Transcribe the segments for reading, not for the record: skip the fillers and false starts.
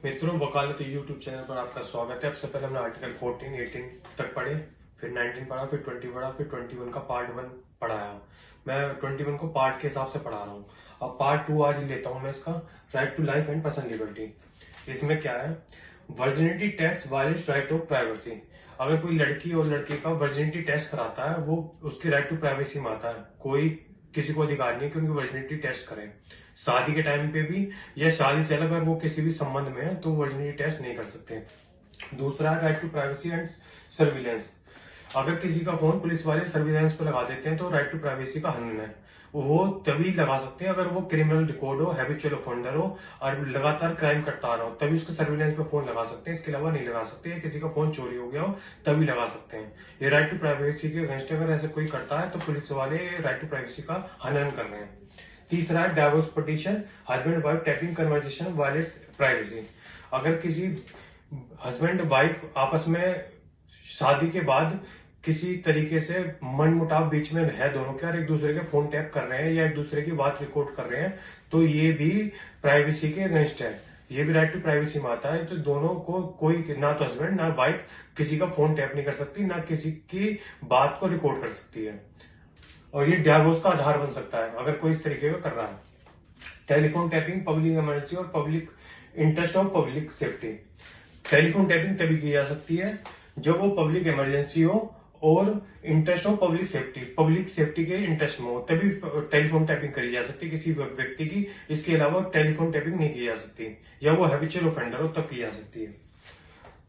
मित्रों, वकालत YouTube channel पर आपका स्वागत है। सबसे पहले हमने आर्टिकल 14, 18 तक पढ़े, फिर 19 पढ़ा, फिर 20 पढ़ा, फिर 21 का पार्ट 1 पढ़ाया। मैं 21 को पार्ट के हिसाब से पढ़ा रहा हूँ। अब पार्ट 2 आज लेता हूँ मैं इसका, right to life and personal liberty. इसमें क्या है? Virginity test violates right of privacy. अगर कोई लड़की और लड़के का वर्जिनिटी टेस्ट कराता है, वो उसके राइट टू प्राइवेसी में आता है। कोई किसी को अधिकार नहीं है कि उनकी वर्जिनिटी टेस्ट करें, शादी के टाइम पे भी या शादी से अलग अगर वो किसी भी संबंध में है तो वर्जिनिटी टेस्ट नहीं कर सकते। दूसरा है right to privacy and surveillance. अगर किसी का फोन पुलिस वाले सर्विलांस पे लगा देते हैं तो राइट टू प्राइवेसी का हनन है। वो तभी लगा सकते हैं अगर वो क्रिमिनल रिकॉर्ड हो, हैबिचुअल ऑफेंडर हो और लगातार क्राइम करता आ रहा हो, तभी उसके सर्विलांस पे फोन लगा सकते हैं। इसके अलावा नहीं लगा सकते। किसी का फोन चोरी हो गया हो तभी लगा सकते हैं। ये राइट टू प्राइवेसी के अगेंस्ट अगर ऐसे कोई करता है तो पुलिस वाले राइट टू प्राइवेसी का हनन कर रहे हैं। तीसरा है divorce petition, husband wife tapping conversation violets privacy. अगर किसी हस्बैंड वाइफ आपस में शादी के बाद किसी तरीके से मन मुटाव बीच में है दोनों के और एक दूसरे के फोन टैप कर रहे हैं या एक दूसरे की बात रिकॉर्ड कर रहे हैं, तो ये भी प्राइवेसी के अगेंस्ट है। ये भी राइट टू प्राइवेसी में आता है। तो दोनों को कोई, ना तो हस्बैंड ना वाइफ किसी का फोन टैप नहीं कर सकती, ना किसी की बात को रिकॉर्ड कर सकती है, और ये डिवोर्स का आधार बन सकता है अगर कोई इस तरीके का कर रहा है। टेलीफोन टैपिंग पब्लिक इमरजेंसी और public interest of public safety. Telephone tapping तभी की जा सकती है जब वो पब्लिक इमरजेंसी हो और इंटरेस्ट ऑफ पब्लिक सेफ्टी के इंटरेस्ट में हो, तभी टेलीफोन टैपिंग करी जा सकती है किसी व्यक्ति की। इसके अलावा टेलीफोन टैपिंग नहीं की जा सकती, या वो हैबिचुअल ऑफेंडर हो तब की जा सकती है।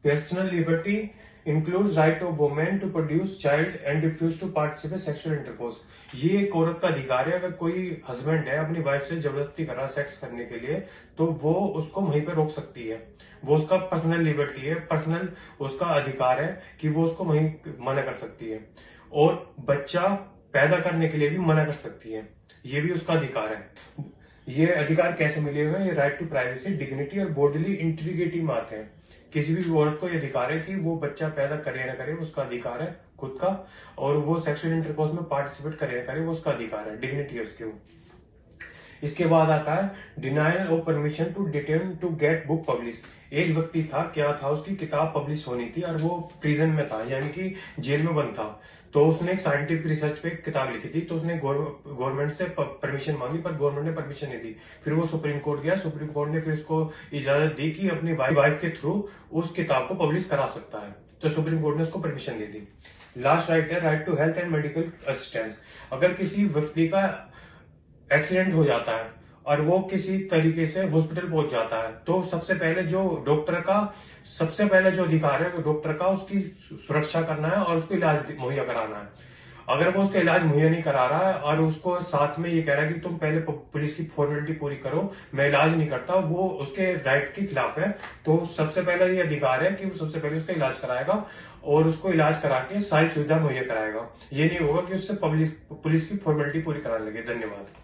Personal liberty includes right of women to produce child and refuse to participate sexual intercourse. ये एक औरत का अधिकार है। अगर कोई हस्बैंड है अपनी वाइफ से जबरदस्ती कर रहा है सेक्स करने के लिए, तो वो उसको वहीं पर रोक सकती है। वो उसका पर्सनल लिबर्टी है, पर्सनल उसका अधिकार है कि वो उसको वहीं मना कर सकती है, और बच्चा पैदा करने के लिए भी मना कर सकती है। ये भी उसका अधिकार है। ये अधिकार कैसे मिले हुए हैं? ये राइट टू प्राइवेसी, डिग्निटी और बॉडीली इंटीग्रिटी में आते हैं। किसी भी औरत को ये अधिकार है कि वो बच्चा पैदा करे ना करे, उसका अधिकार है खुद का, और वो सेक्सुअल इंटरकोर्स में पार्टिसिपेट करे ना करे, वो उसका अधिकार है, डिग्निटी है उसकी। इसके बाद आता है denial of permission to detain to get book publish. एक व्यक्ति था, क्या था, उसकी किताब पब्लिश होनी थी और वो प्रिजन में था, यानी कि जेल में बंद था। तो उसने एक साइंटिफिक रिसर्च पे एक किताब लिखी थी, तो उसने गवर्नमेंट से परमिशन मांगी, पर गवर्नमेंट ने परमिशन नहीं दी। फिर वो सुप्रीम कोर्ट गया, सुप्रीम कोर्ट ने फिर उसको इजाजत दी कि अपनी वाइफ के थ्रू उस किताब को पब्लिश करा सकता है, तो सुप्रीम कोर्ट ने उसको परमिशन दे दी। लास्ट राइट है right to health and medical assistance. अगर किसी व्यक्ति का एक्सीडेंट हो जाता है और वो किसी तरीके से हॉस्पिटल पहुंच जाता है, तो सबसे पहले जो अधिकार है डॉक्टर का, उसकी सुरक्षा करना है और उसको इलाज मुहैया कराना है। अगर वो उसका इलाज मुहैया नहीं करा रहा है और उसको साथ में ये कह रहा है कि तुम पहले पुलिस की फॉर्मेलिटी पूरी करो, मैं इलाज नहीं करता, वो उसके राइट के खिलाफ है। तो सबसे पहले ये अधिकार है कि वो सबसे पहले उसका इलाज कराएगा और उसको इलाज करा के सारी सुविधा मुहैया कराएगा। ये नहीं होगा कि उससे पुलिस की फॉर्मेलिटी पूरी कराने लगे। धन्यवाद।